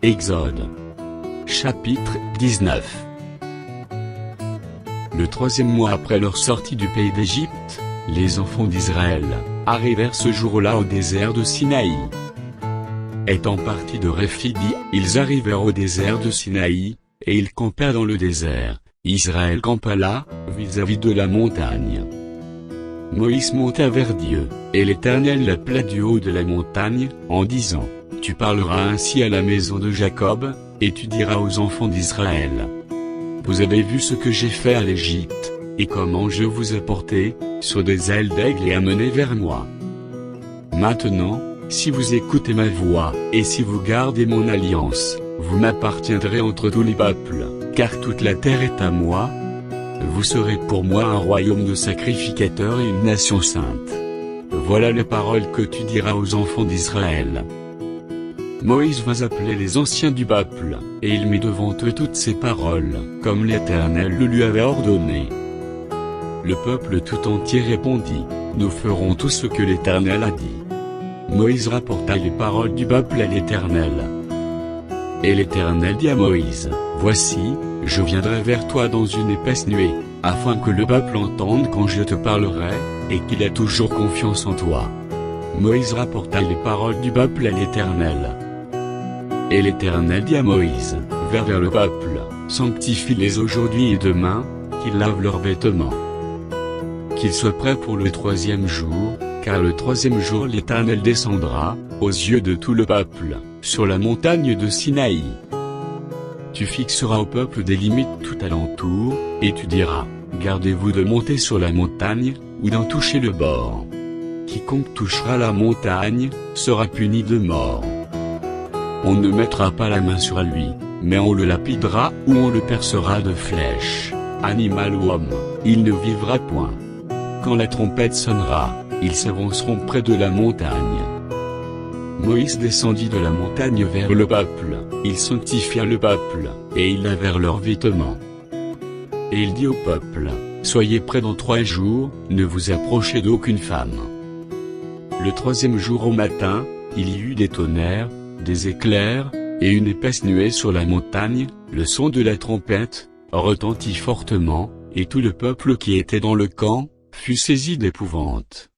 Exode. Chapitre 19. Le troisième mois après leur sortie du pays d'Égypte, les enfants d'Israël arrivèrent ce jour-là au désert de Sinaï. Étant partis de Réphidi, ils arrivèrent au désert de Sinaï, et ils campèrent dans le désert. Israël campa là, vis-à-vis de la montagne. Moïse monta vers Dieu, et l'Éternel l'appela du haut de la montagne, en disant: Tu parleras ainsi à la maison de Jacob, et tu diras aux enfants d'Israël: Vous avez vu ce que j'ai fait à l'Égypte, et comment je vous ai porté, sur des ailes d'aigle et amené vers moi. Maintenant, si vous écoutez ma voix, et si vous gardez mon alliance, vous m'appartiendrez entre tous les peuples, car toute la terre est à moi. Vous serez pour moi un royaume de sacrificateurs et une nation sainte. Voilà les paroles que tu diras aux enfants d'Israël. Moïse vint appeler les anciens du peuple, et il mit devant eux toutes ces paroles, comme l'Éternel le lui avait ordonné. Le peuple tout entier répondit: Nous ferons tout ce que l'Éternel a dit. Moïse rapporta les paroles du peuple à l'Éternel. Et l'Éternel dit à Moïse: Voici, je viendrai vers toi dans une épaisse nuée, afin que le peuple entende quand je te parlerai, et qu'il ait toujours confiance en toi. Moïse rapporta les paroles du peuple à l'Éternel. Et l'Éternel dit à Moïse: Va vers le peuple, sanctifie-les aujourd'hui et demain, qu'ils lavent leurs vêtements. Qu'ils soient prêts pour le troisième jour, car le troisième jour l'Éternel descendra, aux yeux de tout le peuple, sur la montagne de Sinaï. Tu fixeras au peuple des limites tout alentour, et tu diras: Gardez-vous de monter sur la montagne, ou d'en toucher le bord. Quiconque touchera la montagne, sera puni de mort. On ne mettra pas la main sur lui, mais on le lapidera ou on le percera de flèches. Animal ou homme, il ne vivra point. Quand la trompette sonnera, ils s'avanceront près de la montagne. Moïse descendit de la montagne vers le peuple, il sanctifia le peuple, et ils lavèrent leurs vêtements. Et il dit au peuple: Soyez prêts dans 3 jours, ne vous approchez d'aucune femme. Le troisième jour au matin, il y eut des tonnerres, des éclairs, et une épaisse nuée sur la montagne, le son de la trompette retentit fortement, et tout le peuple qui était dans le camp fut saisi d'épouvante.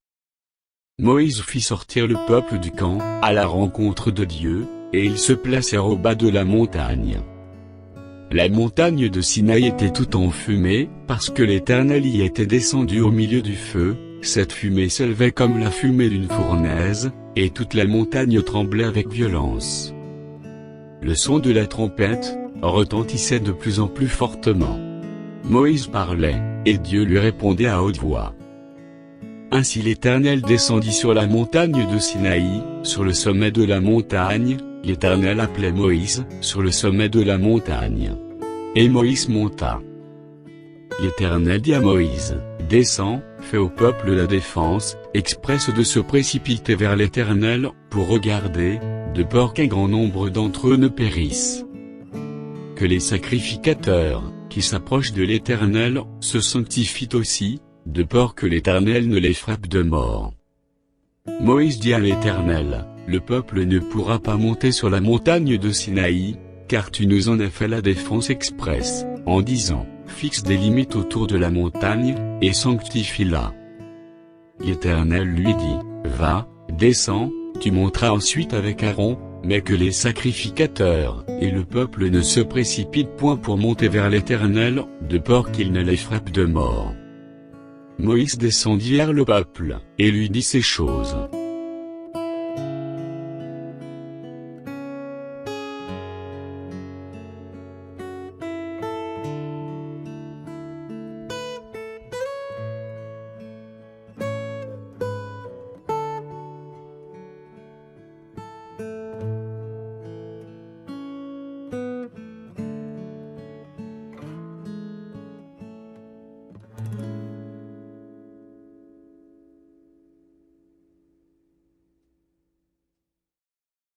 Moïse fit sortir le peuple du camp, à la rencontre de Dieu, et ils se placèrent au bas de la montagne. La montagne de Sinaï était tout en fumée, parce que l'Éternel y était descendu au milieu du feu. Cette fumée s'élevait comme la fumée d'une fournaise, et toute la montagne tremblait avec violence. Le son de la trompette retentissait de plus en plus fortement. Moïse parlait, et Dieu lui répondait à haute voix. Ainsi l'Éternel descendit sur la montagne de Sinaï, sur le sommet de la montagne, l'Éternel appelait Moïse, sur le sommet de la montagne. Et Moïse monta. L'Éternel dit à Moïse: Descends, fais au peuple la défense, expresse de se précipiter vers l'Éternel, pour regarder, de peur qu'un grand nombre d'entre eux ne périssent. Que les sacrificateurs, qui s'approchent de l'Éternel, se sanctifient aussi, de peur que l'Éternel ne les frappe de mort. Moïse dit à l'Éternel: Le peuple ne pourra pas monter sur la montagne de Sinaï, car tu nous en as fait la défense expresse, en disant: Fixe des limites autour de la montagne, et sanctifie-la. L'Éternel lui dit: Va, descends, tu monteras ensuite avec Aaron, mais que les sacrificateurs et le peuple ne se précipitent point pour monter vers l'Éternel, de peur qu'il ne les frappe de mort. Moïse descendit vers le peuple, et lui dit ces choses.